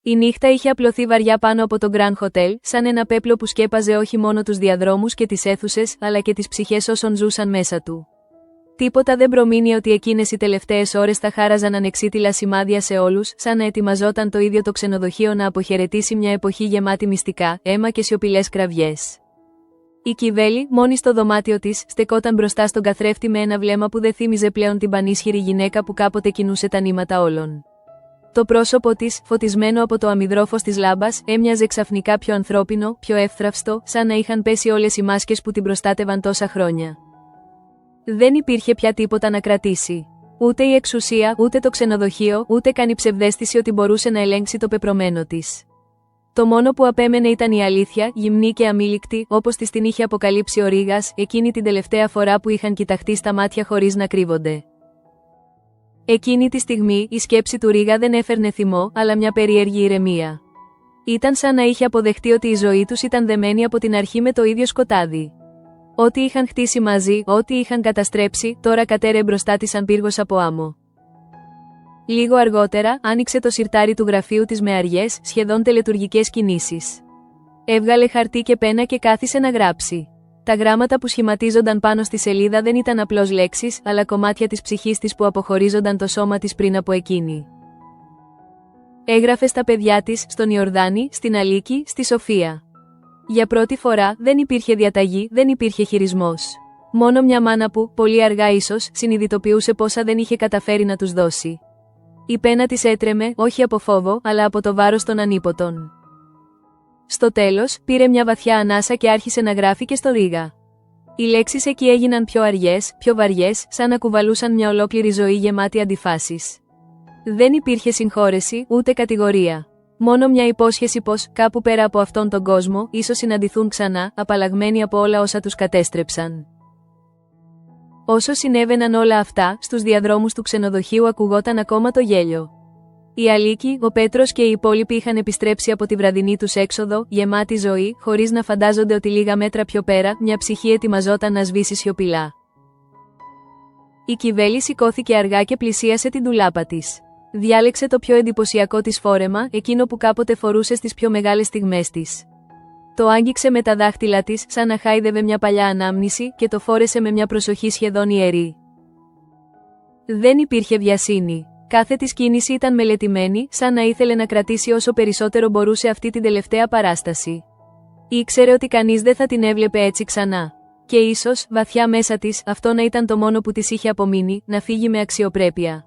Η νύχτα είχε απλωθεί βαριά πάνω από το Grand Hotel, σαν ένα πέπλο που σκέπαζε όχι μόνο τους διαδρόμους και τις αίθουσες, αλλά και τις ψυχές όσων ζούσαν μέσα του. Τίποτα δεν προμείνει ότι εκείνες οι τελευταίες ώρες θα χάραζαν ανεξίτηλα σημάδια σε όλους, σαν να ετοιμαζόταν το ίδιο το ξενοδοχείο να αποχαιρετήσει μια εποχή γεμάτη μυστικά, αίμα και σιωπηλές κραυγές. Η Κιβέλη, μόνη στο δωμάτιο της, στεκόταν μπροστά στον καθρέφτη με ένα βλέμμα που δεν θύμιζε πλέον την πανίσχυρη γυναίκα που κάποτε κινούσε τα νήματα όλων. Το πρόσωπο της, φωτισμένο από το αμυδρόφως της λάμπας, έμοιαζε ξαφνικά πιο ανθρώπινο, πιο εύθραυστο, σαν να είχαν πέσει όλες οι μάσκες που την προστάτευαν τόσα χρόνια. Δεν υπήρχε πια τίποτα να κρατήσει. Ούτε η εξουσία, ούτε το ξενοδοχείο, ούτε καν η ψευδαίσθηση ότι μπορούσε να ελέγξει το πεπρωμένο της. Το μόνο που απέμενε ήταν η αλήθεια, γυμνή και αμήλικτη, όπως της την είχε αποκαλύψει ο Ρήγας, εκείνη την τελευταία φορά που είχαν κοιταχτεί στα μάτια χωρίς να κρύβονται. Εκείνη τη στιγμή, η σκέψη του Ρήγα δεν έφερνε θυμό, αλλά μια περίεργη ηρεμία. Ήταν σαν να είχε αποδεχτεί ότι η ζωή τους ήταν δεμένη από την αρχή με το ίδιο σκοτάδι. Ό,τι είχαν χτίσει μαζί, ό,τι είχαν καταστρέψει, τώρα κατέρεε μπροστά της σαν πύργος από άμμο. Λίγο αργότερα, άνοιξε το σιρτάρι του γραφείου της με αργές, σχεδόν τελετουργικές κινήσεις. Έβγαλε χαρτί και πένα και κάθισε να γράψει. Τα γράμματα που σχηματίζονταν πάνω στη σελίδα δεν ήταν απλώς λέξεις, αλλά κομμάτια της ψυχής της που αποχωρίζονταν το σώμα της πριν από εκείνη. Έγραφε στα παιδιά της, στον Ιορδάνη, στην Αλίκη, στη Σοφία. Για πρώτη φορά, δεν υπήρχε διαταγή, δεν υπήρχε χειρισμός. Μόνο μια μάνα που, πολύ αργά ίσως, συνειδητοποιούσε πόσα δεν είχε καταφέρει να τους δώσει. Η πένα της έτρεμε, όχι από φόβο, αλλά από το βάρος των ανίποτων. Στο τέλος, πήρε μια βαθιά ανάσα και άρχισε να γράφει και στο Ρήγα. Οι λέξεις εκεί έγιναν πιο αργές, πιο βαριές, σαν να κουβαλούσαν μια ολόκληρη ζωή γεμάτη αντιφάσεις. Δεν υπήρχε συγχώρεση, ούτε κατηγορία. Μόνο μια υπόσχεση πως, κάπου πέρα από αυτόν τον κόσμο, ίσως συναντηθούν ξανά, απαλλαγμένοι από όλα όσα τους κατέστρεψαν. Όσο συνέβαιναν όλα αυτά, στους διαδρόμους του ξενοδοχείου ακουγόταν ακόμα το γέλιο. Η Αλίκη, ο Πέτρος και οι υπόλοιποι είχαν επιστρέψει από τη βραδινή τους έξοδο, γεμάτη ζωή, χωρίς να φαντάζονται ότι λίγα μέτρα πιο πέρα, μια ψυχή ετοιμαζόταν να σβήσει σιωπηλά. Η Κιβέλη σηκώθηκε αργά και πλησίασε την ντουλάπα της. Διάλεξε το πιο εντυπωσιακό της φόρεμα, εκείνο που κάποτε φορούσε στις πιο μεγάλες στιγμές της. Το άγγιξε με τα δάχτυλα της, σαν να χάιδευε μια παλιά ανάμνηση, και το φόρεσε με μια προσοχή σχεδόν ιερή. Δεν υπήρχε βιασύνη. Κάθε της κίνηση ήταν μελετημένη, σαν να ήθελε να κρατήσει όσο περισσότερο μπορούσε αυτή την τελευταία παράσταση. Ήξερε ότι κανείς δεν θα την έβλεπε έτσι ξανά. Και ίσως, βαθιά μέσα της, αυτό να ήταν το μόνο που της είχε απομείνει, να φύγει με αξιοπρέπεια.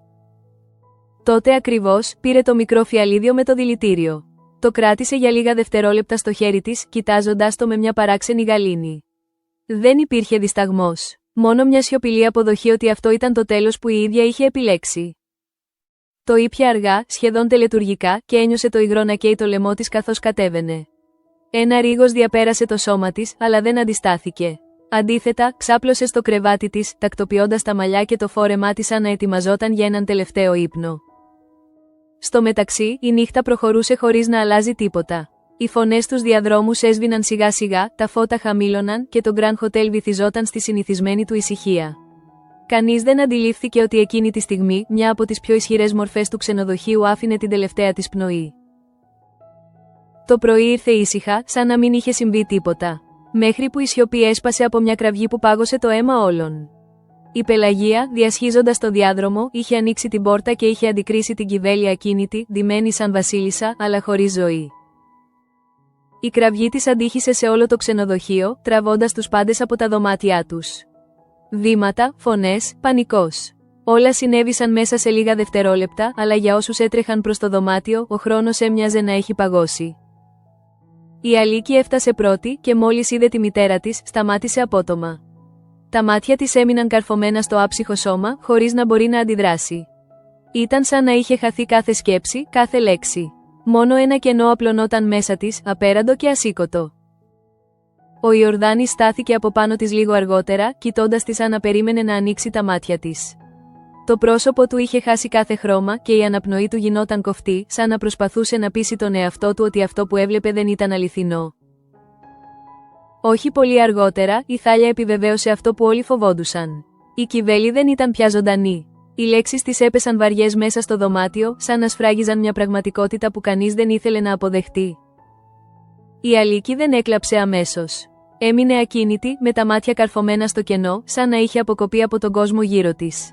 Τότε ακριβώς, πήρε το μικρό φιαλίδιο με το δηλητήριο. Το κράτησε για λίγα δευτερόλεπτα στο χέρι της, κοιτάζοντας το με μια παράξενη γαλήνη. Δεν υπήρχε δισταγμός. Μόνο μια σιωπηλή αποδοχή ότι αυτό ήταν το τέλος που η ίδια είχε επιλέξει. Το ήπια αργά, σχεδόν τελετουργικά, και ένιωσε το υγρό να καίει το λαιμό της καθώς κατέβαινε. Ένα ρίγος διαπέρασε το σώμα της, αλλά δεν αντιστάθηκε. Αντίθετα, ξάπλωσε στο κρεβάτι της, τακτοποιώντας τα μαλλιά και το φόρεμά της σαν να ετοιμαζόταν για έναν τελευταίο ύπνο. Στο μεταξύ, η νύχτα προχωρούσε χωρίς να αλλάζει τίποτα. Οι φωνές στους διαδρόμους έσβηναν σιγά σιγά, τα φώτα χαμήλωναν και το Grand Hotel βυθιζόταν στη συνηθισμένη του ησυχία. Κανείς δεν αντιλήφθηκε ότι εκείνη τη στιγμή, μια από τις πιο ισχυρές μορφές του ξενοδοχείου άφηνε την τελευταία της πνοή. Το πρωί ήρθε ήσυχα, σαν να μην είχε συμβεί τίποτα. Μέχρι που η σιωπή έσπασε από μια κραυγή που πάγωσε το αίμα όλων. Η Πελαγία, διασχίζοντας το διάδρομο, είχε ανοίξει την πόρτα και είχε αντικρίσει την Κιβέλη ακίνητη, ντυμένη σαν βασίλισσα, αλλά χωρίς ζωή. Η κραυγή της αντίχησε σε όλο το ξενοδοχείο, τραβώντας τους πάντες από τα δωμάτια τους. Βήματα, φωνές, πανικός. Όλα συνέβησαν μέσα σε λίγα δευτερόλεπτα, αλλά για όσους έτρεχαν προς το δωμάτιο, ο χρόνος έμοιαζε να έχει παγώσει. Η Αλίκη έφτασε πρώτη και μόλις είδε τη μητέρα της, σταμάτησε απότομα. Τα μάτια της έμειναν καρφωμένα στο άψυχο σώμα, χωρίς να μπορεί να αντιδράσει. Ήταν σαν να είχε χαθεί κάθε σκέψη, κάθε λέξη. Μόνο ένα κενό απλωνόταν μέσα της, απέραντο και ασήκωτο. Ο Ιορδάνης στάθηκε από πάνω της λίγο αργότερα, κοιτώντας τη σαν να περίμενε να ανοίξει τα μάτια της. Το πρόσωπο του είχε χάσει κάθε χρώμα και η αναπνοή του γινόταν κοφτή, σαν να προσπαθούσε να πείσει τον εαυτό του ότι αυτό που έβλεπε δεν ήταν αληθινό. Όχι πολύ αργότερα, η Θάλια επιβεβαίωσε αυτό που όλοι φοβόντουσαν. Η Κιβέλη δεν ήταν πια ζωντανή. Οι λέξεις της έπεσαν βαριές μέσα στο δωμάτιο, σαν να σφράγιζαν μια πραγματικότητα που κανείς δεν ήθελε να αποδεχτεί. Η Αλίκη δεν έκλαψε αμέσως. Έμεινε ακίνητη, με τα μάτια καρφωμένα στο κενό, σαν να είχε αποκοπεί από τον κόσμο γύρω της.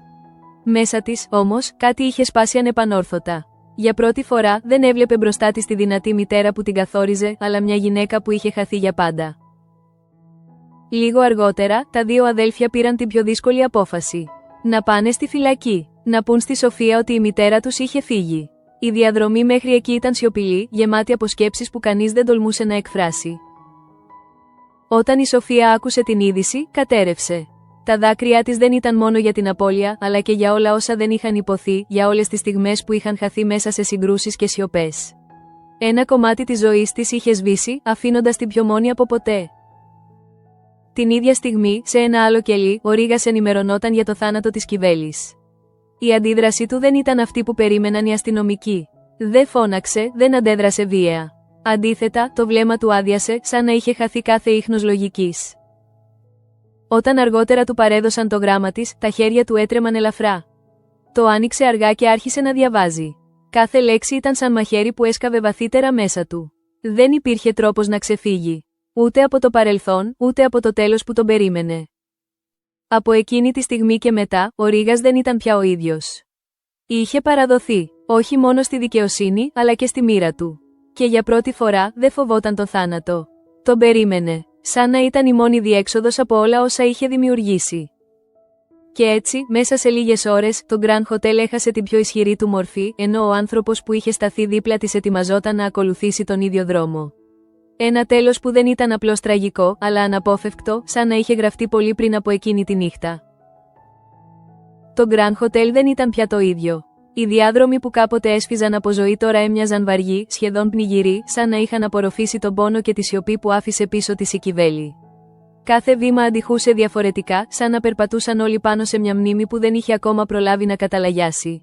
Μέσα της, όμως, κάτι είχε σπάσει ανεπανόρθωτα. Για πρώτη φορά, δεν έβλεπε μπροστά της τη δυνατή μητέρα που την καθόριζε, αλλά μια γυναίκα που είχε χαθεί για πάντα. Λίγο αργότερα, τα δύο αδέλφια πήραν την πιο δύσκολη απόφαση. Να πάνε στη φυλακή. Να πουν στη Σοφία ότι η μητέρα τους είχε φύγει. Η διαδρομή μέχρι εκεί ήταν σιωπηλή, γεμάτη από σκέψεις που κανείς δεν τολμούσε να εκφράσει. Όταν η Σοφία άκουσε την είδηση, κατέρευσε. Τα δάκρυά της δεν ήταν μόνο για την απώλεια, αλλά και για όλα όσα δεν είχαν υποθεί, για όλες τις στιγμές που είχαν χαθεί μέσα σε συγκρούσεις και σιωπές. Ένα κομμάτι της ζωής της είχε σβήσει, αφήνοντας την πιο μόνη από ποτέ. Την ίδια στιγμή, σε ένα άλλο κελί, ο Ρήγας ενημερωνόταν για το θάνατο της Κιβέλης. Η αντίδρασή του δεν ήταν αυτή που περίμεναν οι αστυνομικοί. Δεν φώναξε, δεν αντέδρασε βία. Αντίθετα, το βλέμμα του άδειασε, σαν να είχε χαθεί κάθε ίχνος λογικής. Όταν αργότερα του παρέδωσαν το γράμμα της, τα χέρια του έτρεμαν ελαφρά. Το άνοιξε αργά και άρχισε να διαβάζει. Κάθε λέξη ήταν σαν μαχαίρι που έσκαβε βαθύτερα μέσα του. Δεν υπήρχε τρόπος να ξεφύγει. Ούτε από το παρελθόν, ούτε από το τέλος που τον περίμενε. Από εκείνη τη στιγμή και μετά, ο Ρήγας δεν ήταν πια ο ίδιος. Είχε παραδοθεί, όχι μόνο στη δικαιοσύνη, αλλά και στη μοίρα του. Και για πρώτη φορά, δεν φοβόταν το θάνατο. Τον περίμενε, σαν να ήταν η μόνη διέξοδος από όλα όσα είχε δημιουργήσει. Και έτσι, μέσα σε λίγες ώρες, το Grand Hotel έχασε την πιο ισχυρή του μορφή, ενώ ο άνθρωπος που είχε σταθεί δίπλα της ετοιμαζόταν να ακολουθήσει τον ίδιο δρόμο. Ένα τέλος που δεν ήταν απλώς τραγικό, αλλά αναπόφευκτο, σαν να είχε γραφτεί πολύ πριν από εκείνη τη νύχτα. Το Grand Hotel δεν ήταν πια το ίδιο. Οι διάδρομοι που κάποτε έσφιζαν από ζωή τώρα έμοιαζαν βαριοί, σχεδόν πνιγυροί, σαν να είχαν απορροφήσει τον πόνο και τη σιωπή που άφησε πίσω της η Κιβέλη. Κάθε βήμα αντιχούσε διαφορετικά, σαν να περπατούσαν όλοι πάνω σε μια μνήμη που δεν είχε ακόμα προλάβει να καταλαγιάσει.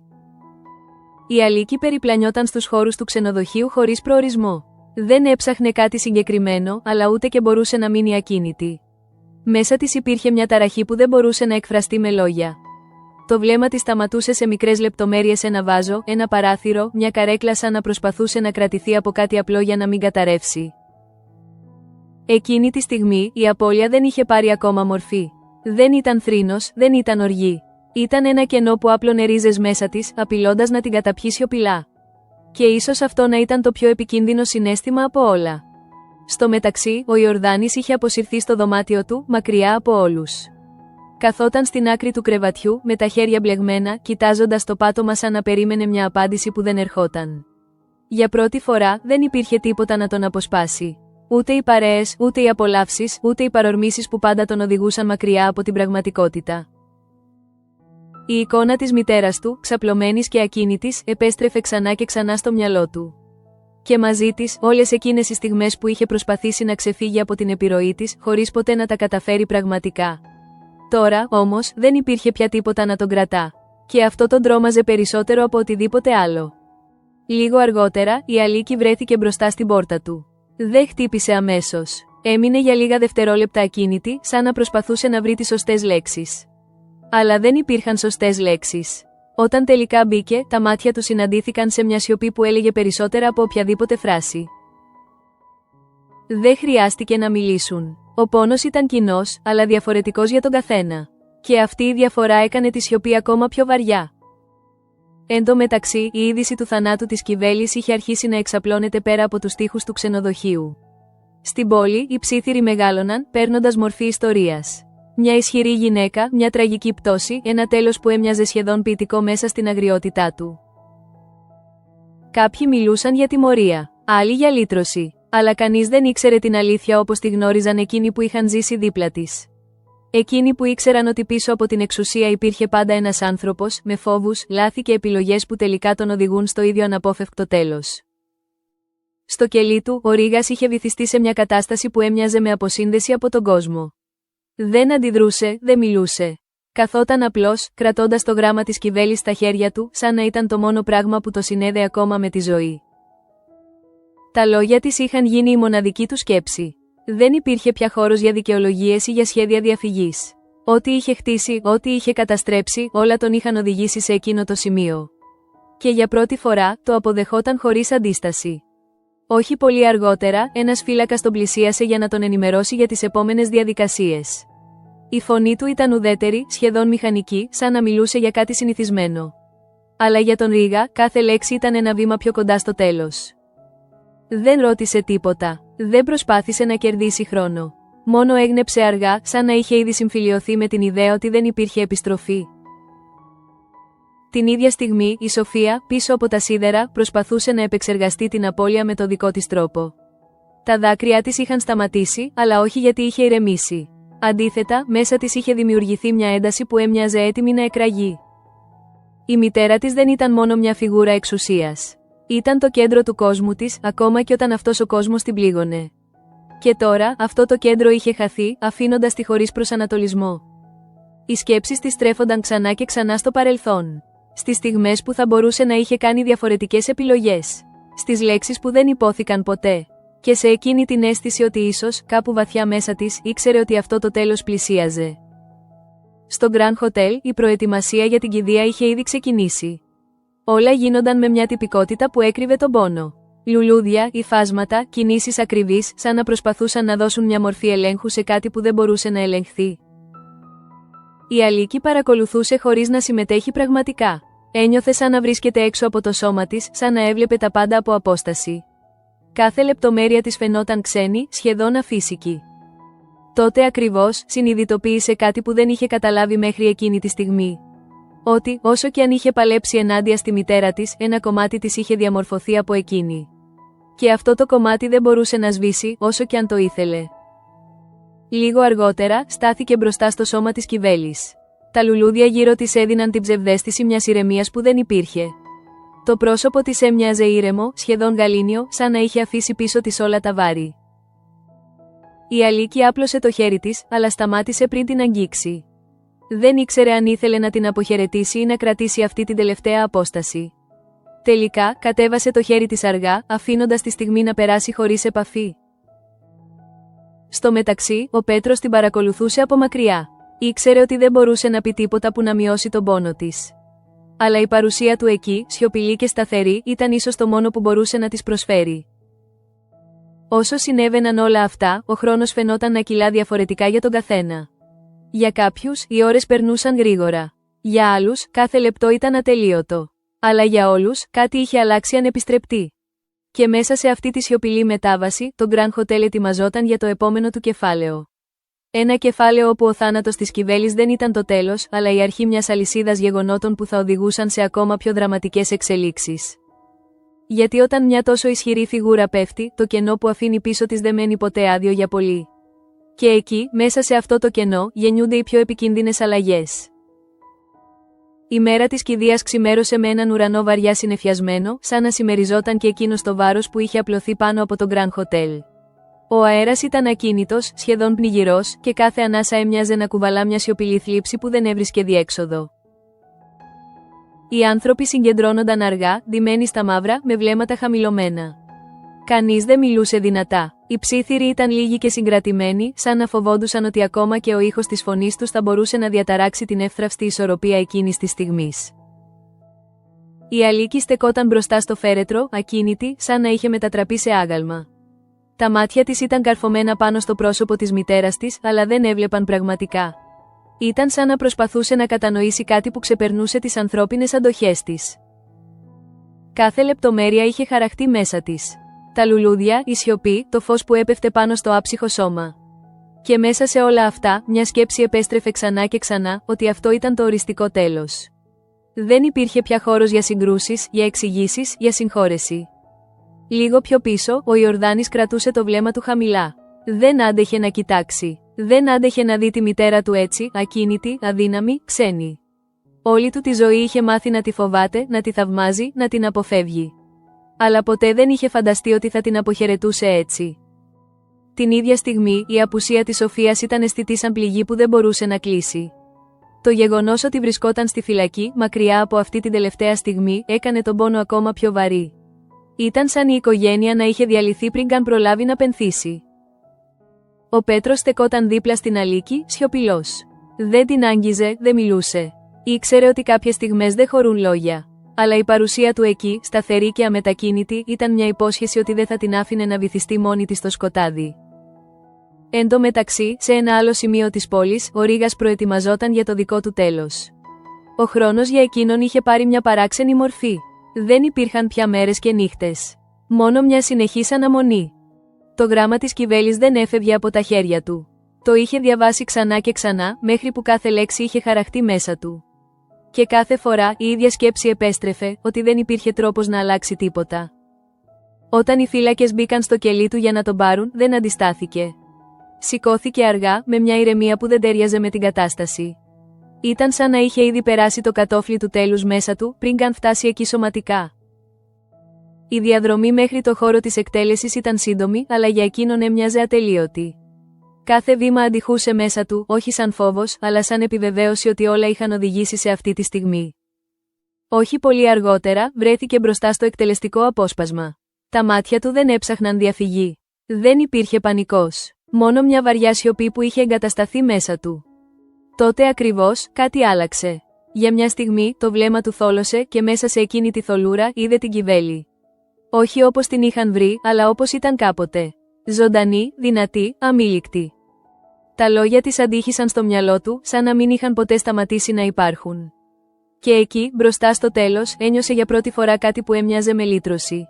Η Αλίκη περιπλανιόταν στους χώρους του ξενοδοχείου χωρίς προορισμό. Δεν έψαχνε κάτι συγκεκριμένο, αλλά ούτε και μπορούσε να μείνει ακίνητη. Μέσα της υπήρχε μια ταραχή που δεν μπορούσε να εκφραστεί με λόγια. Το βλέμμα της σταματούσε σε μικρές λεπτομέρειες, ένα βάζο, ένα παράθυρο, μια καρέκλα, σαν να προσπαθούσε να κρατηθεί από κάτι απλό για να μην καταρρεύσει. Εκείνη τη στιγμή, η απώλεια δεν είχε πάρει ακόμα μορφή. Δεν ήταν θρήνος, δεν ήταν οργή. Ήταν ένα κενό που άπλωνε ρίζες μέσα της, απειλώντας να την καταπιεί σιωπηλά. Και ίσως αυτό να ήταν το πιο επικίνδυνο συναίσθημα από όλα. Στο μεταξύ, ο Ιορδάνης είχε αποσυρθεί στο δωμάτιο του, μακριά από όλους. Καθόταν στην άκρη του κρεβατιού, με τα χέρια μπλεγμένα, κοιτάζοντας το πάτωμα σαν να περίμενε μια απάντηση που δεν ερχόταν. Για πρώτη φορά, δεν υπήρχε τίποτα να τον αποσπάσει. Ούτε οι παρέες, ούτε οι απολαύσεις, ούτε οι παρορμήσεις που πάντα τον οδηγούσαν μακριά από την πραγματικότητα. Η εικόνα της μητέρας του, ξαπλωμένης και ακίνητης, επέστρεφε ξανά και ξανά στο μυαλό του. Και μαζί της, όλες εκείνες οι στιγμές που είχε προσπαθήσει να ξεφύγει από την επιρροή της, χωρίς ποτέ να τα καταφέρει πραγματικά. Τώρα, όμως, δεν υπήρχε πια τίποτα να τον κρατά. Και αυτό τον τρόμαζε περισσότερο από οτιδήποτε άλλο. Λίγο αργότερα, η Αλίκη βρέθηκε μπροστά στην πόρτα του. Δεν χτύπησε αμέσως. Έμεινε για λίγα δευτερόλεπτα ακίνητη, σαν να προσπαθούσε να βρει τις σωστές λέξεις. Αλλά δεν υπήρχαν σωστές λέξεις. Όταν τελικά μπήκε, τα μάτια του συναντήθηκαν σε μια σιωπή που έλεγε περισσότερα από οποιαδήποτε φράση. Δεν χρειάστηκε να μιλήσουν. Ο πόνος ήταν κοινός, αλλά διαφορετικός για τον καθένα. Και αυτή η διαφορά έκανε τη σιωπή ακόμα πιο βαριά. Εν τω μεταξύ, η είδηση του θανάτου της Κιβέλης είχε αρχίσει να εξαπλώνεται πέρα από τους τοίχους του ξενοδοχείου. Στην πόλη, οι ψίθυροι μεγάλωναν, παίρνοντας μορφή ιστορίας. Μια ισχυρή γυναίκα, μια τραγική πτώση, ένα τέλος που έμοιαζε σχεδόν ποιητικό μέσα στην αγριότητά του. Κάποιοι μιλούσαν για τιμωρία, άλλοι για λύτρωση, αλλά κανείς δεν ήξερε την αλήθεια όπως τη γνώριζαν εκείνοι που είχαν ζήσει δίπλα της. Εκείνοι που ήξεραν ότι πίσω από την εξουσία υπήρχε πάντα ένας άνθρωπος, με φόβους, λάθη και επιλογές που τελικά τον οδηγούν στο ίδιο αναπόφευκτο τέλος. Στο κελί του, ο Ρήγας είχε βυθιστεί σε μια κατάσταση που έμοιαζε με αποσύνδεση από τον κόσμο. Δεν αντιδρούσε, δεν μιλούσε. Καθόταν απλώς, κρατώντας το γράμμα της Κιβέλης στα χέρια του, σαν να ήταν το μόνο πράγμα που το συνέδε ακόμα με τη ζωή. Τα λόγια της είχαν γίνει η μοναδική του σκέψη. Δεν υπήρχε πια χώρος για δικαιολογίες ή για σχέδια διαφυγής. Ό,τι είχε χτίσει, ό,τι είχε καταστρέψει, όλα τον είχαν οδηγήσει σε εκείνο το σημείο. Και για πρώτη φορά, το αποδεχόταν χωρίς αντίσταση. Όχι πολύ αργότερα, ένας φύλακας τον πλησίασε για να τον ενημερώσει για τις επόμενες διαδικασίες. Η φωνή του ήταν ουδέτερη, σχεδόν μηχανική, σαν να μιλούσε για κάτι συνηθισμένο. Αλλά για τον Ρίγα, κάθε λέξη ήταν ένα βήμα πιο κοντά στο τέλος. Δεν ρώτησε τίποτα. Δεν προσπάθησε να κερδίσει χρόνο. Μόνο έγνεψε αργά, σαν να είχε ήδη συμφιλιωθεί με την ιδέα ότι δεν υπήρχε επιστροφή. Την ίδια στιγμή, η Σοφία, πίσω από τα σίδερα, προσπαθούσε να επεξεργαστεί την απώλεια με το δικό της τρόπο. Τα δάκρυά της είχαν σταματήσει, αλλά όχι γιατί είχε ηρεμήσει. Αντίθετα, μέσα της είχε δημιουργηθεί μια ένταση που έμοιαζε έτοιμη να εκραγεί. Η μητέρα της δεν ήταν μόνο μια φιγούρα εξουσίας. Ήταν το κέντρο του κόσμου της, ακόμα και όταν αυτός ο κόσμος την πλήγωνε. Και τώρα, αυτό το κέντρο είχε χαθεί, αφήνοντας τη χωρίς προσανατολισμό. Οι σκέψεις της στρέφονταν ξανά και ξανά στο παρελθόν. Στις στιγμές που θα μπορούσε να είχε κάνει διαφορετικές επιλογές. Στις λέξεις που δεν υπόθηκαν ποτέ. Και σε εκείνη την αίσθηση ότι ίσως, κάπου βαθιά μέσα της, ήξερε ότι αυτό το τέλος πλησίαζε. Στο Grand Hotel, η προετοιμασία για την κηδεία είχε ήδη ξεκινήσει. Όλα γίνονταν με μια τυπικότητα που έκρυβε τον πόνο. Λουλούδια, υφάσματα, κινήσεις ακριβείς, σαν να προσπαθούσαν να δώσουν μια μορφή ελέγχου σε κάτι που δεν μπορούσε να ελεγχθεί. Η Αλίκη παρακολουθούσε χωρίς να συμμετέχει πραγματικά. Ένιωθε σαν να βρίσκεται έξω από το σώμα της, σαν να έβλεπε τα πάντα από απόσταση. Κάθε λεπτομέρεια της φαινόταν ξένη, σχεδόν αφύσικη. Τότε ακριβώς, συνειδητοποίησε κάτι που δεν είχε καταλάβει μέχρι εκείνη τη στιγμή. Ότι, όσο και αν είχε παλέψει ενάντια στη μητέρα της, ένα κομμάτι της είχε διαμορφωθεί από εκείνη. Και αυτό το κομμάτι δεν μπορούσε να σβήσει, όσο και αν το ήθελε. Λίγο αργότερα, στάθηκε μπροστά στο σώμα της Κιβέλης. Τα λουλούδια γύρω της έδιναν την ψευδαίσθηση μιας ηρεμίας που δεν υπήρχε. Το πρόσωπο της έμοιαζε ήρεμο, σχεδόν γαλήνιο, σαν να είχε αφήσει πίσω της όλα τα βάρη. Η Αλίκη άπλωσε το χέρι της, αλλά σταμάτησε πριν την αγγίξει. Δεν ήξερε αν ήθελε να την αποχαιρετήσει ή να κρατήσει αυτή την τελευταία απόσταση. Τελικά, κατέβασε το χέρι της αργά, αφήνοντας τη στιγμή να περάσει χωρίς επαφή. Στο μεταξύ, ο Πέτρος την παρακολουθούσε από μακριά. Ήξερε ότι δεν μπορούσε να πει τίποτα που να μειώσει τον πόνο της. Αλλά η παρουσία του εκεί, σιωπηλή και σταθερή, ήταν ίσως το μόνο που μπορούσε να της προσφέρει. Όσο συνέβαιναν όλα αυτά, ο χρόνος φαινόταν να κυλά διαφορετικά για τον καθένα. Για κάποιους, οι ώρες περνούσαν γρήγορα. Για άλλους, κάθε λεπτό ήταν ατελείωτο. Αλλά για όλους, κάτι είχε αλλάξει ανεπιστρεπτή. Και μέσα σε αυτή τη σιωπηλή μετάβαση, το Grand Hotel ετοιμαζόταν για το επόμενο του κεφάλαιο. Ένα κεφάλαιο όπου ο θάνατος της Κιβέλης δεν ήταν το τέλος, αλλά η αρχή μιας αλυσίδας γεγονότων που θα οδηγούσαν σε ακόμα πιο δραματικές εξελίξεις. Γιατί όταν μια τόσο ισχυρή φιγούρα πέφτει, το κενό που αφήνει πίσω της δεν μένει ποτέ άδειο για πολύ. Και εκεί, μέσα σε αυτό το κενό, γεννιούνται οι πιο επικίνδυνες αλλαγές. Η μέρα της κηδείας ξημέρωσε με έναν ουρανό βαριά συννεφιασμένο, σαν να συμμεριζόταν και εκείνο το βάρος που είχε απλωθεί πάνω από το Grand Hotel. Ο αέρας ήταν ακίνητος, σχεδόν πνιγυρός, και κάθε ανάσα έμοιαζε να κουβαλά μια σιωπηλή θλίψη που δεν έβρισκε διέξοδο. Οι άνθρωποι συγκεντρώνονταν αργά, ντυμένοι στα μαύρα, με βλέμματα χαμηλωμένα. Κανείς δεν μιλούσε δυνατά. Οι ψίθυροι ήταν λίγοι και συγκρατημένοι, σαν να φοβόντουσαν ότι ακόμα και ο ήχος της φωνής τους θα μπορούσε να διαταράξει την εύθραυστη ισορροπία εκείνης της στιγμής. Η Αλίκη στεκόταν μπροστά στο φέρετρο, ακίνητη, σαν να είχε μετατραπεί σε άγαλμα. Τα μάτια της ήταν καρφωμένα πάνω στο πρόσωπο της μητέρας της, αλλά δεν έβλεπαν πραγματικά. Ήταν σαν να προσπαθούσε να κατανοήσει κάτι που ξεπερνούσε τις ανθρώπινες αντοχές της. Κάθε λεπτομέρεια είχε χαραχτεί μέσα της. Τα λουλούδια, η σιωπή, το φως που έπεφτε πάνω στο άψυχο σώμα. Και μέσα σε όλα αυτά, μια σκέψη επέστρεφε ξανά και ξανά, ότι αυτό ήταν το οριστικό τέλος. Δεν υπήρχε πια χώρος για συγκρούσεις, για εξηγήσεις, για συγχώρεση. Λίγο πιο πίσω, ο Ιορδάνης κρατούσε το βλέμμα του χαμηλά. Δεν άντεχε να κοιτάξει. Δεν άντεχε να δει τη μητέρα του έτσι, ακίνητη, αδύναμη, ξένη. Όλη του τη ζωή είχε μάθει να τη φοβάται, να τη θαυμάζει, να την αποφεύγει. Αλλά ποτέ δεν είχε φανταστεί ότι θα την αποχαιρετούσε έτσι. Την ίδια στιγμή, η απουσία της Σοφίας ήταν αισθητή σαν πληγή που δεν μπορούσε να κλείσει. Το γεγονός ότι βρισκόταν στη φυλακή, μακριά από αυτή την τελευταία στιγμή, έκανε τον πόνο ακόμα πιο βαρύ. Ήταν σαν η οικογένεια να είχε διαλυθεί πριν καν προλάβει να πενθήσει. Ο Πέτρος στεκόταν δίπλα στην Αλίκη, σιωπηλός. Δεν την άγγιζε, δεν μιλούσε. Ήξερε ότι κάποιες στιγμές δεν χωρούν λόγια. Αλλά η παρουσία του εκεί, σταθερή και αμετακίνητη, ήταν μια υπόσχεση ότι δεν θα την άφηνε να βυθιστεί μόνη της στο σκοτάδι. Εν τω μεταξύ, σε ένα άλλο σημείο της πόλης, ο Ρήγας προετοιμαζόταν για το δικό του τέλος. Ο χρόνος για εκείνον είχε πάρει μια παράξενη μορφή. Δεν υπήρχαν πια μέρες και νύχτες. Μόνο μια συνεχής αναμονή. Το γράμμα της Κιβέλης δεν έφευγε από τα χέρια του. Το είχε διαβάσει ξανά και ξανά, μέχρι που κάθε λέξη είχε χαραχτεί μέσα του. Και κάθε φορά η ίδια σκέψη επέστρεφε, ότι δεν υπήρχε τρόπος να αλλάξει τίποτα. Όταν οι φύλακες μπήκαν στο κελί του για να τον πάρουν, δεν αντιστάθηκε. Σηκώθηκε αργά, με μια ηρεμία που δεν τέριαζε με την κατάσταση. Ήταν σαν να είχε ήδη περάσει το κατόφλι του τέλους μέσα του, πριν καν φτάσει εκεί σωματικά. Η διαδρομή μέχρι το χώρο της εκτέλεσης ήταν σύντομη, αλλά για εκείνον έμοιαζε ατελείωτη. Κάθε βήμα αντιχούσε μέσα του, όχι σαν φόβος, αλλά σαν επιβεβαίωση ότι όλα είχαν οδηγήσει σε αυτή τη στιγμή. Όχι πολύ αργότερα, βρέθηκε μπροστά στο εκτελεστικό απόσπασμα. Τα μάτια του δεν έψαχναν διαφυγή. Δεν υπήρχε πανικός. Μόνο μια βαριά σιωπή που είχε εγκατασταθεί μέσα του. Τότε ακριβώς, κάτι άλλαξε. Για μια στιγμή, το βλέμμα του θόλωσε και μέσα σε εκείνη τη θολούρα είδε την Κιβέλη. Όχι όπως την είχαν βρει, αλλά όπως ήταν κάποτε. Ζωντανή, δυνατή, αμήλικτη. Τα λόγια της αντίχησαν στο μυαλό του, σαν να μην είχαν ποτέ σταματήσει να υπάρχουν. Και εκεί, μπροστά στο τέλος, ένιωσε για πρώτη φορά κάτι που έμοιαζε με λύτρωση.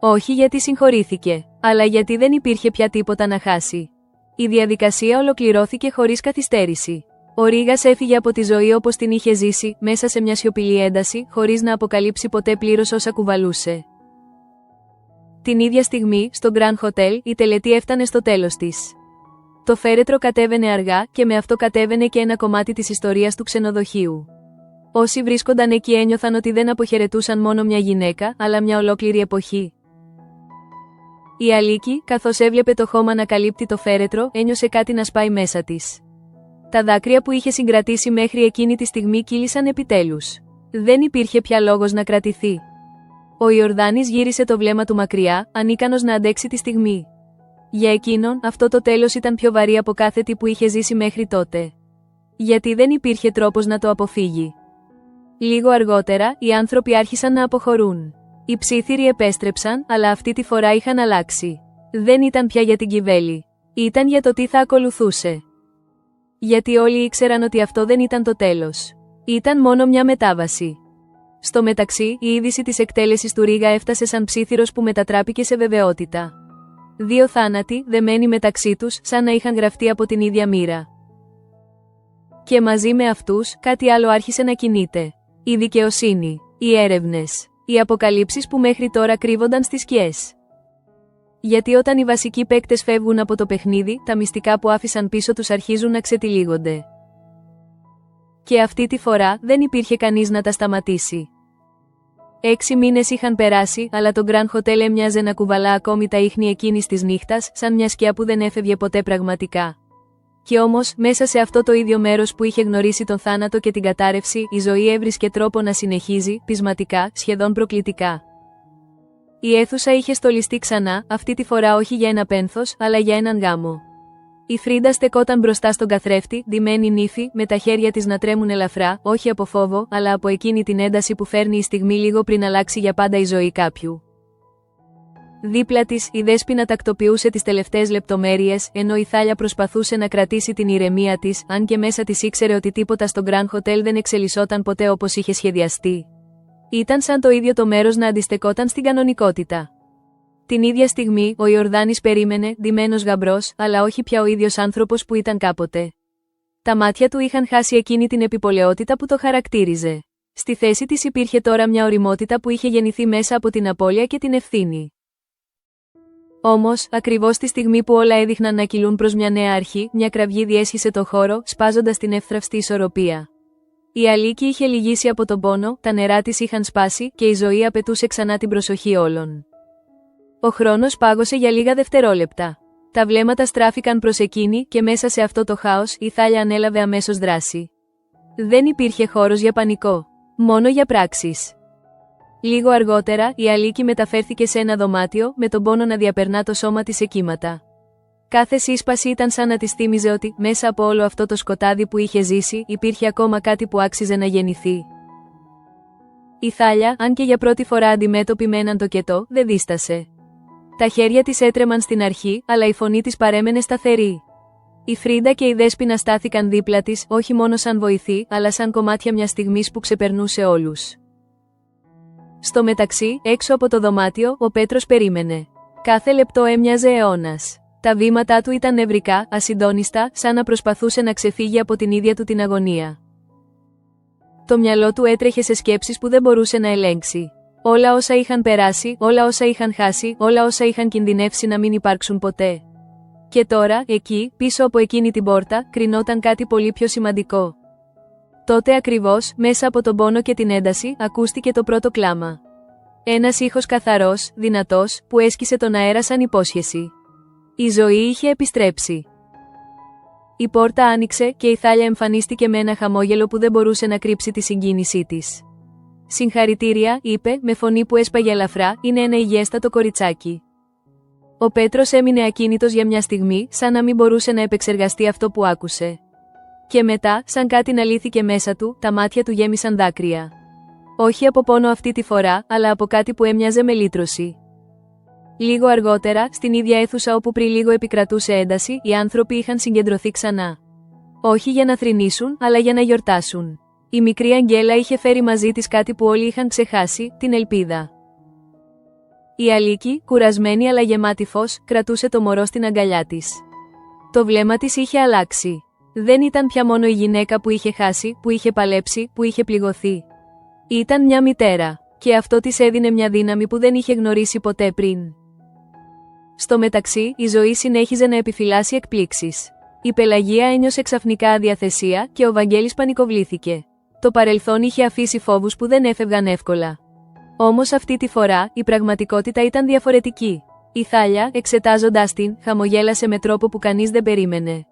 Όχι γιατί συγχωρήθηκε, αλλά γιατί δεν υπήρχε πια τίποτα να χάσει. Η διαδικασία ολοκληρώθηκε χωρίς καθυστέρηση. Ο Ρήγας έφυγε από τη ζωή όπως την είχε ζήσει, μέσα σε μια σιωπηλή ένταση, χωρίς να αποκαλύψει ποτέ πλήρως όσα κουβαλούσε. Την ίδια στιγμή, στο Grand Hotel, η τελετή έφτανε στο τέλος της. Το φέρετρο κατέβαινε αργά, και με αυτό κατέβαινε και ένα κομμάτι της ιστορίας του ξενοδοχείου. Όσοι βρίσκονταν εκεί ένιωθαν ότι δεν αποχαιρετούσαν μόνο μια γυναίκα, αλλά μια ολόκληρη εποχή. Η Αλίκη, καθώς έβλεπε το χώμα να καλύπτει το φέρετρο, ένιωσε κάτι να σπάει μέσα της. Τα δάκρυα που είχε συγκρατήσει μέχρι εκείνη τη στιγμή κύλησαν επιτέλους. Δεν υπήρχε πια λόγος να κρατηθεί. Ο Ιορδάνης γύρισε το βλέμμα του μακριά, ανίκανος να αντέξει τη στιγμή. Για εκείνον, αυτό το τέλος ήταν πιο βαρύ από κάθε τι που είχε ζήσει μέχρι τότε. Γιατί δεν υπήρχε τρόπος να το αποφύγει. Λίγο αργότερα, οι άνθρωποι άρχισαν να αποχωρούν. Οι ψήθυροι επέστρεψαν, αλλά αυτή τη φορά είχαν αλλάξει. Δεν ήταν πια για την Κιβέλη. Ήταν για το τι θα ακολουθούσε. Γιατί όλοι ήξεραν ότι αυτό δεν ήταν το τέλος. Ήταν μόνο μια μετάβαση. Στο μεταξύ, η είδηση της εκτέλεσης του Ρήγα έφτασε σαν ψήθυρος που μετατράπηκε σε βεβαιότητα. 2 θάνατοι, δεμένοι μεταξύ τους, σαν να είχαν γραφτεί από την ίδια μοίρα. Και μαζί με αυτούς, κάτι άλλο άρχισε να κινείται. Η δικαιοσύνη, οι έρευνες, οι αποκαλύψεις που μέχρι τώρα κρύβονταν στις σκιές. Γιατί όταν οι βασικοί παίκτες φεύγουν από το παιχνίδι, τα μυστικά που άφησαν πίσω τους αρχίζουν να ξετυλίγονται. Και αυτή τη φορά δεν υπήρχε κανείς να τα σταματήσει. 6 μήνες είχαν περάσει, αλλά το Grand Hotel έμοιαζε να κουβαλά ακόμη τα ίχνη εκείνης της νύχτας, σαν μια σκιά που δεν έφευγε ποτέ πραγματικά. Κι όμως, μέσα σε αυτό το ίδιο μέρος που είχε γνωρίσει τον θάνατο και την κατάρρευση, η ζωή έβρισκε τρόπο να συνεχίζει, πεισματικά, σχεδόν προκλητικά. Η αίθουσα είχε στολιστεί ξανά, αυτή τη φορά όχι για ένα πένθος, αλλά για έναν γάμο. Η Φρίντα στεκόταν μπροστά στον καθρέφτη, ντυμένη νύφη, με τα χέρια της να τρέμουν ελαφρά, όχι από φόβο, αλλά από εκείνη την ένταση που φέρνει η στιγμή λίγο πριν αλλάξει για πάντα η ζωή κάποιου. Δίπλα της, η Δέσποινα τακτοποιούσε τις τελευταίες λεπτομέρειες, ενώ η Θάλια προσπαθούσε να κρατήσει την ηρεμία της, αν και μέσα της ήξερε ότι τίποτα στο Grand Hotel δεν εξελισσόταν ποτέ όπως είχε σχεδιαστεί. Ήταν σαν το ίδιο το μέρος να αντιστεκόταν στην κανονικότητα. Την ίδια στιγμή, ο Ιορδάνης περίμενε, ντυμένος γαμπρός, αλλά όχι πια ο ίδιος άνθρωπος που ήταν κάποτε. Τα μάτια του είχαν χάσει εκείνη την επιπολαιότητα που το χαρακτήριζε. Στη θέση της υπήρχε τώρα μια ωριμότητα που είχε γεννηθεί μέσα από την απώλεια και την ευθύνη. Όμως, ακριβώς τη στιγμή που όλα έδειχναν να κυλούν προς μια νέα αρχή, μια κραυγή διέσχισε το χώρο, σπάζοντας την εύθραυστη ισορροπία. Η Αλίκη είχε λυγίσει από τον πόνο, τα νερά της είχαν σπάσει και η ζωή απαιτούσε ξανά την προσοχή όλων. Ο χρόνος πάγωσε για λίγα δευτερόλεπτα. Τα βλέμματα στράφηκαν προς εκείνη και μέσα σε αυτό το χάος η Θάλια ανέλαβε αμέσως δράση. Δεν υπήρχε χώρος για πανικό. Μόνο για πράξεις. Λίγο αργότερα η Αλίκη μεταφέρθηκε σε ένα δωμάτιο, με τον πόνο να διαπερνά το σώμα της σε κύματα. Κάθε σύσπαση ήταν σαν να της θύμιζε ότι, μέσα από όλο αυτό το σκοτάδι που είχε ζήσει, υπήρχε ακόμα κάτι που άξιζε να γεννηθεί. Η Θάλια, αν και για πρώτη φορά αντιμέτωπη με έναν τοκετό, δεν δίστασε. Τα χέρια της έτρεμαν στην αρχή, αλλά η φωνή της παρέμενε σταθερή. Η Φρίντα και η Δέσποινα στάθηκαν δίπλα της, όχι μόνο σαν βοηθοί, αλλά σαν κομμάτια μιας στιγμής που ξεπερνούσε όλους. Στο μεταξύ, έξω από το δωμάτιο, ο Πέτρος περίμενε. Κάθε λεπτό έμοιαζε αιώνας. Τα βήματά του ήταν νευρικά, ασυντόνιστα, σαν να προσπαθούσε να ξεφύγει από την ίδια του την αγωνία. Το μυαλό του έτρεχε σε σκέψεις που δεν μπορούσε να ελέγξει. Όλα όσα είχαν περάσει, όλα όσα είχαν χάσει, όλα όσα είχαν κινδυνεύσει να μην υπάρξουν ποτέ. Και τώρα, εκεί, πίσω από εκείνη την πόρτα, κρινόταν κάτι πολύ πιο σημαντικό. Τότε ακριβώς, μέσα από τον πόνο και την ένταση, ακούστηκε το πρώτο κλάμα. Ένας ήχος καθαρός, δυνατός, που έσκησε τον αέρα σαν υπόσχεση. Η ζωή είχε επιστρέψει. Η πόρτα άνοιξε και η Θάλια εμφανίστηκε με ένα χαμόγελο που δεν μπορούσε να κρύψει τη συγκίνησή της. «Συγχαρητήρια», είπε, με φωνή που έσπαγε ελαφρά, «είναι ένα υγιέστατο κοριτσάκι». Ο Πέτρος έμεινε ακίνητος για μια στιγμή, σαν να μην μπορούσε να επεξεργαστεί αυτό που άκουσε. Και μετά, σαν κάτι να λύθηκε μέσα του, τα μάτια του γέμισαν δάκρυα. Όχι από πόνο αυτή τη φορά, αλλά από κάτι που έμοιαζε με λύτρωση. Λίγο αργότερα, στην ίδια αίθουσα όπου πριν λίγο επικρατούσε ένταση, οι άνθρωποι είχαν συγκεντρωθεί ξανά. Όχι για να θρηνήσουν, αλλά για να γιορτάσουν. Η μικρή Αγγέλα είχε φέρει μαζί της κάτι που όλοι είχαν ξεχάσει, την ελπίδα. Η Αλίκη, κουρασμένη αλλά γεμάτη φως, κρατούσε το μωρό στην αγκαλιά της. Το βλέμμα της είχε αλλάξει. Δεν ήταν πια μόνο η γυναίκα που είχε χάσει, που είχε παλέψει, που είχε πληγωθεί. Ήταν μια μητέρα. Και αυτό της έδινε μια δύναμη που δεν είχε γνωρίσει ποτέ πριν. Στο μεταξύ, η ζωή συνέχιζε να επιφυλάσσει εκπλήξεις. Η Πελαγία ένιωσε ξαφνικά αδιαθεσία και ο Βαγγέλης πανικοβλήθηκε. Το παρελθόν είχε αφήσει φόβους που δεν έφευγαν εύκολα. Όμως αυτή τη φορά, η πραγματικότητα ήταν διαφορετική. Η Θάλια, εξετάζοντάς την, χαμογέλασε με τρόπο που κανείς δεν περίμενε.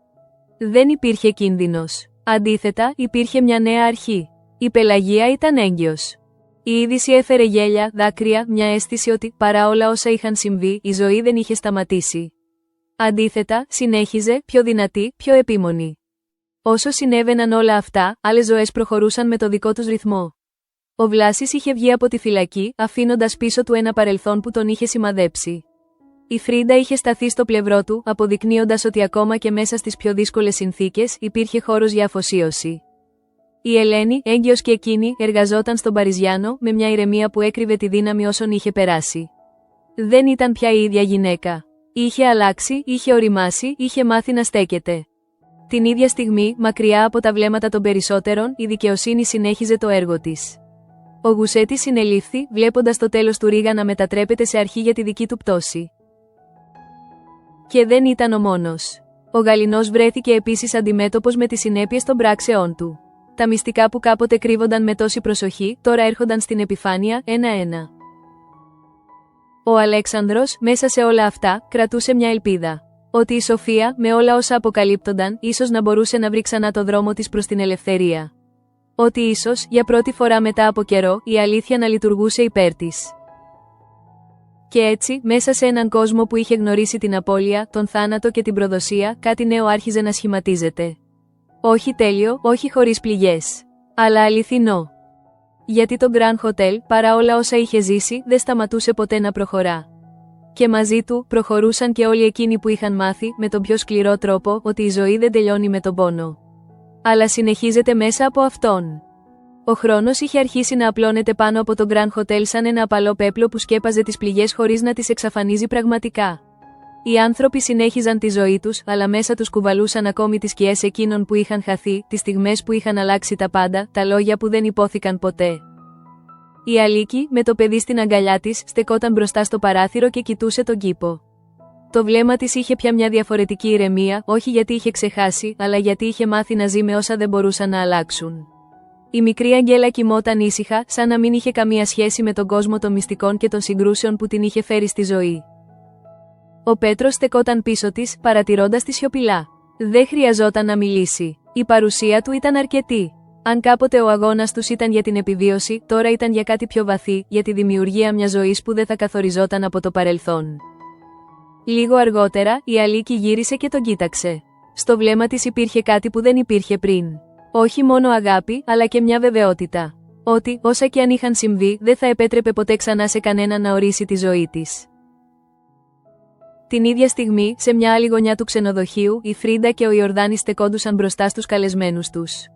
Δεν υπήρχε κίνδυνος. Αντίθετα, υπήρχε μια νέα αρχή. Η Πελαγία ήταν έγκυος. Η είδηση έφερε γέλια, δάκρυα, μια αίσθηση ότι, παρά όλα όσα είχαν συμβεί, η ζωή δεν είχε σταματήσει. Αντίθετα, συνέχιζε, πιο δυνατή, πιο επίμονη. Όσο συνέβαιναν όλα αυτά, άλλες ζωές προχωρούσαν με το δικό τους ρυθμό. Ο Βλάσης είχε βγει από τη φυλακή, αφήνοντας πίσω του ένα παρελθόν που τον είχε σημαδέψει. Η Φρίντα είχε σταθεί στο πλευρό του, αποδεικνύοντας ότι ακόμα και μέσα στις πιο δύσκολες συνθήκες, υπήρχε χώρος για αφοσίωση. Η Ελένη, έγκυος και εκείνη, εργαζόταν στον Παριζιάνο, με μια ηρεμία που έκρυβε τη δύναμη όσων είχε περάσει. Δεν ήταν πια η ίδια γυναίκα. Είχε αλλάξει, είχε οριμάσει, είχε μάθει να στέκεται. Την ίδια στιγμή, μακριά από τα βλέμματα των περισσότερων, η δικαιοσύνη συνέχιζε το έργο της. Ο Γουσέτης συνελήφθη, βλέποντας το τέλος του Ρίγα να μετατρέπεται σε αρχή για τη δική του πτώση. Και δεν ήταν ο μόνος. Ο Γαληνός βρέθηκε επίσης αντιμέτωπος με τις συνέπειες των πράξεών του. Τα μυστικά που κάποτε κρύβονταν με τόση προσοχή, τώρα έρχονταν στην επιφάνεια, ένα-ένα. Ο Αλέξανδρος, μέσα σε όλα αυτά, κρατούσε μια ελπίδα. Ότι η Σοφία, με όλα όσα αποκαλύπτονταν, ίσως να μπορούσε να βρει ξανά το δρόμο της προς την ελευθερία. Ότι ίσως, για πρώτη φορά μετά από καιρό, η αλήθεια να λειτουργούσε υπέρ της. Και έτσι, μέσα σε έναν κόσμο που είχε γνωρίσει την απώλεια, τον θάνατο και την προδοσία, κάτι νέο άρχιζε να σχηματίζεται. Όχι τέλειο, όχι χωρίς πληγές. Αλλά αληθινό. Γιατί το Grand Hotel, παρά όλα όσα είχε ζήσει, δεν σταματούσε ποτέ να προχωρά. Και μαζί του, προχωρούσαν και όλοι εκείνοι που είχαν μάθει, με τον πιο σκληρό τρόπο, ότι η ζωή δεν τελειώνει με τον πόνο. Αλλά συνεχίζεται μέσα από αυτόν. Ο χρόνος είχε αρχίσει να απλώνεται πάνω από το Grand Hotel σαν ένα απαλό πέπλο που σκέπαζε τις πληγές χωρίς να τις εξαφανίζει πραγματικά. Οι άνθρωποι συνέχιζαν τη ζωή τους, αλλά μέσα τους κουβαλούσαν ακόμη τις σκιές εκείνων που είχαν χαθεί, τις στιγμές που είχαν αλλάξει τα πάντα, τα λόγια που δεν υπόθηκαν ποτέ. Η Αλίκη, με το παιδί στην αγκαλιά της, στεκόταν μπροστά στο παράθυρο και κοιτούσε τον κήπο. Το βλέμμα της είχε πια μια διαφορετική ηρεμία, όχι γιατί είχε ξεχάσει, αλλά γιατί είχε μάθει να ζει με όσα δεν μπορούσαν να αλλάξουν. Η μικρή Αγγέλα κοιμόταν ήσυχα, σαν να μην είχε καμία σχέση με τον κόσμο των μυστικών και των συγκρούσεων που την είχε φέρει στη ζωή. Ο Πέτρος στεκόταν πίσω της, παρατηρώντας τη σιωπηλά. Δεν χρειαζόταν να μιλήσει. Η παρουσία του ήταν αρκετή. Αν κάποτε ο αγώνας τους ήταν για την επιβίωση, τώρα ήταν για κάτι πιο βαθύ, για τη δημιουργία μιας ζωής που δεν θα καθοριζόταν από το παρελθόν. Λίγο αργότερα, η Αλίκη γύρισε και τον κοίταξε. Στο βλέμμα της υπήρχε κάτι που δεν υπήρχε πριν. Όχι μόνο αγάπη, αλλά και μια βεβαιότητα. Ότι, όσα και αν είχαν συμβεί, δεν θα επέτρεπε ποτέ ξανά σε κανένα να ορίσει τη ζωή της. Την ίδια στιγμή, σε μια άλλη γωνιά του ξενοδοχείου, η Φρίντα και ο Ιορδάνης στεκόντουσαν μπροστά στους καλεσμένους τους.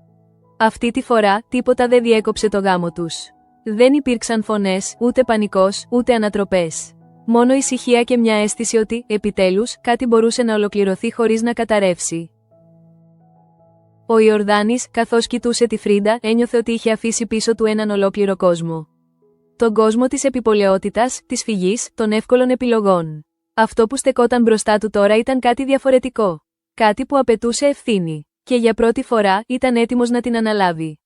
Αυτή τη φορά, τίποτα δεν διέκοψε το γάμο τους. Δεν υπήρξαν φωνές, ούτε πανικός, ούτε ανατροπές. Μόνο ησυχία και μια αίσθηση ότι, επιτέλους, κάτι μπορούσε να ολοκληρωθεί χωρίς να καταρρεύσει. Ο Ιορδάνης, καθώς κοιτούσε τη Φρίντα, ένιωθε ότι είχε αφήσει πίσω του έναν ολόκληρο κόσμο. Τον κόσμο της επιπολαιότητας, της φυγής, των εύκολων επιλογών. Αυτό που στεκόταν μπροστά του τώρα ήταν κάτι διαφορετικό. Κάτι που απαιτούσε ευθύνη. Και για πρώτη φορά, ήταν έτοιμος να την αναλάβει.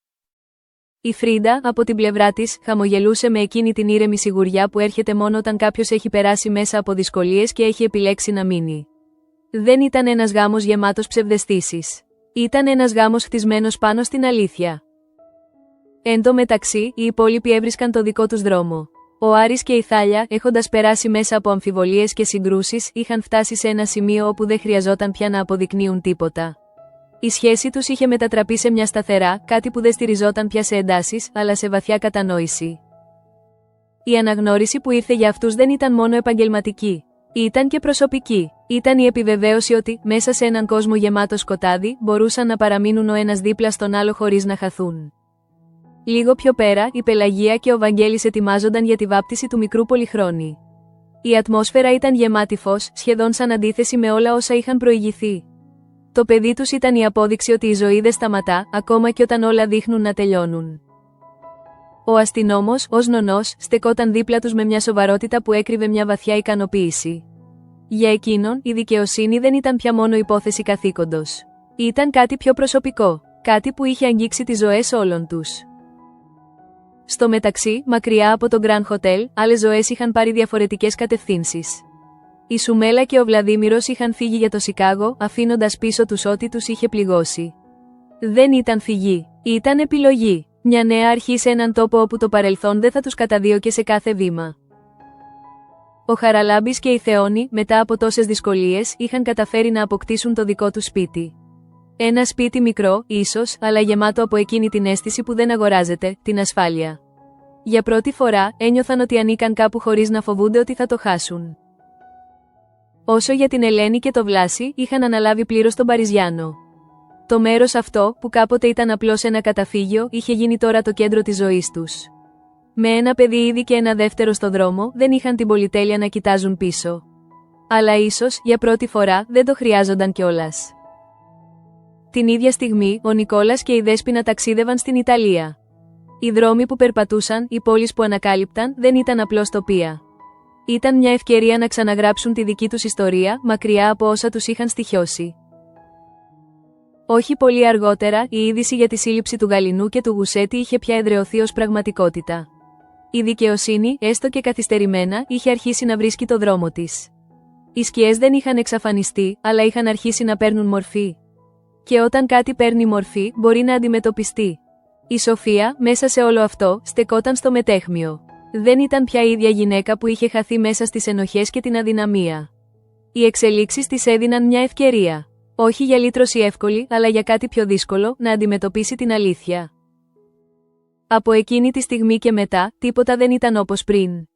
Η Φρίντα, από την πλευρά της, χαμογελούσε με εκείνη την ήρεμη σιγουριά που έρχεται μόνο όταν κάποιος έχει περάσει μέσα από δυσκολίες και έχει επιλέξει να μείνει. Δεν ήταν ένας γάμος γεμάτος ψευδαισθήσεις. Ήταν ένας γάμος χτισμένος πάνω στην αλήθεια. Εν τω μεταξύ, οι υπόλοιποι έβρισκαν το δικό τους δρόμο. Ο Άρης και η Θάλια, έχοντας περάσει μέσα από αμφιβολίες και συγκρούσεις, είχαν φτάσει σε ένα σημείο όπου δεν χρειαζόταν πια να αποδεικνύουν τίποτα. Η σχέση τους είχε μετατραπεί σε μια σταθερά, κάτι που δεν στηριζόταν πια σε εντάσεις, αλλά σε βαθιά κατανόηση. Η αναγνώριση που ήρθε για αυτούς δεν ήταν μόνο επαγγελματική. Ήταν και προσωπική. Ήταν η επιβεβαίωση ότι, μέσα σε έναν κόσμο γεμάτο σκοτάδι, μπορούσαν να παραμείνουν ο ένας δίπλα στον άλλο χωρίς να χαθούν. Λίγο πιο πέρα, η Πελαγία και ο Βαγγέλης ετοιμάζονταν για τη βάπτιση του μικρού Πολυχρόνη. Η ατμόσφαιρα ήταν γεμάτη φως, σχεδόν σαν αντίθεση με όλα όσα είχαν προηγηθεί. Το παιδί τους ήταν η απόδειξη ότι η ζωή δεν σταματά, ακόμα και όταν όλα δείχνουν να τελειώνουν. Ο αστυνόμος, ως νονός, στεκόταν δίπλα τους με μια σοβαρότητα που έκρυβε μια βαθιά ικανοποίηση. Για εκείνον, η δικαιοσύνη δεν ήταν πια μόνο υπόθεση καθήκοντος. Ήταν κάτι πιο προσωπικό, κάτι που είχε αγγίξει τις ζωές όλων τους. Στο μεταξύ, μακριά από το Grand Hotel, άλλες ζωές είχαν πάρει διαφορετικές κατευθύνσεις. Η Σουμέλα και ο Βλαδίμηρος είχαν φύγει για το Σικάγο, αφήνοντας πίσω τους ό,τι τους είχε πληγώσει. Δεν ήταν φυγή, ήταν επιλογή. Μια νέα αρχή σε έναν τόπο όπου το παρελθόν δεν θα τους καταδίωκε σε κάθε βήμα. Ο Χαραλάμπης και η Θεόνη, μετά από τόσες δυσκολίες, είχαν καταφέρει να αποκτήσουν το δικό τους σπίτι. Ένα σπίτι μικρό, ίσως, αλλά γεμάτο από εκείνη την αίσθηση που δεν αγοράζεται, την ασφάλεια. Για πρώτη φορά, ένιωθαν ότι ανήκαν κάπου χωρίς να φοβούνται ότι θα το χάσουν. Όσο για την Ελένη και το Βλάση, είχαν αναλάβει πλήρως τον Παριζιάνο. Το μέρος αυτό, που κάποτε ήταν απλώς ένα καταφύγιο, είχε γίνει τώρα το κέντρο της ζωής τους. Με ένα παιδί ήδη και ένα δεύτερο στο δρόμο, δεν είχαν την πολυτέλεια να κοιτάζουν πίσω. Αλλά ίσως, για πρώτη φορά, δεν το χρειάζονταν κιόλας. Την ίδια στιγμή, ο Νικόλας και η Δέσποινα ταξίδευαν στην Ιταλία. Οι δρόμοι που περπατούσαν, οι πόλεις που ανακάλυπταν, δεν ήταν απλώς τοπία. Ήταν μια ευκαιρία να ξαναγράψουν τη δική τους ιστορία, μακριά από όσα τους είχαν στοιχιώσει. Όχι πολύ αργότερα, η είδηση για τη σύλληψη του Γαλινού και του Γουσέτη είχε πια εδραιωθεί ως πραγματικότητα. Η δικαιοσύνη, έστω και καθυστερημένα, είχε αρχίσει να βρίσκει το δρόμο της. Οι σκιές δεν είχαν εξαφανιστεί, αλλά είχαν αρχίσει να παίρνουν μορφή. Και όταν κάτι παίρνει μορφή, μπορεί να αντιμετωπιστεί. Η Σοφία, μέσα σε όλο αυτό, στεκόταν στο μετέχμιο. Δεν ήταν πια η ίδια γυναίκα που είχε χαθεί μέσα στις ενοχές και την αδυναμία. Οι εξελίξεις της έδιναν μια ευκαιρία. Όχι για λύτρωση εύκολη, αλλά για κάτι πιο δύσκολο, να αντιμετωπίσει την αλήθεια. Από εκείνη τη στιγμή και μετά, τίποτα δεν ήταν όπως πριν.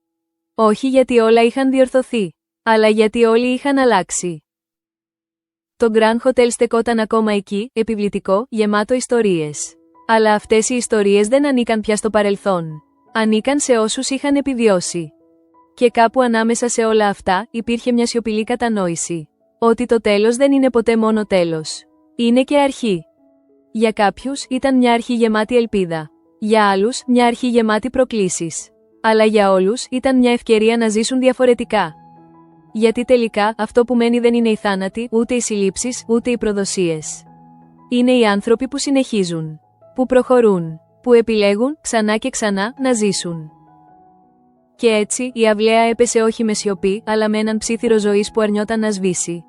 Όχι γιατί όλα είχαν διορθωθεί, αλλά γιατί όλοι είχαν αλλάξει. Το Grand Hotel στεκόταν ακόμα εκεί, επιβλητικό, γεμάτο ιστορίες. Αλλά αυτές οι ιστορίες δεν ανήκαν πια στο παρελθόν. Ανήκαν σε όσους είχαν επιβιώσει. Και κάπου ανάμεσα σε όλα αυτά, υπήρχε μια σιωπηλή κατανόηση. Ότι το τέλος δεν είναι ποτέ μόνο τέλος. Είναι και αρχή. Για κάποιους, ήταν μια αρχή γεμάτη ελπίδα. Για άλλους, μια αρχή γεμάτη προκλήσεις. Αλλά για όλους, ήταν μια ευκαιρία να ζήσουν διαφορετικά. Γιατί τελικά, αυτό που μένει δεν είναι οι θάνατοι, ούτε οι συλλήψεις, ούτε οι προδοσίες. Είναι οι άνθρωποι που συνεχίζουν. Που προχωρούν. Που επιλέγουν, ξανά και ξανά, να ζήσουν. Και έτσι, η αυλαία έπεσε όχι με σιωπή, αλλά με έναν ψίθυρο ζωής που αρνιόταν να σβήσει.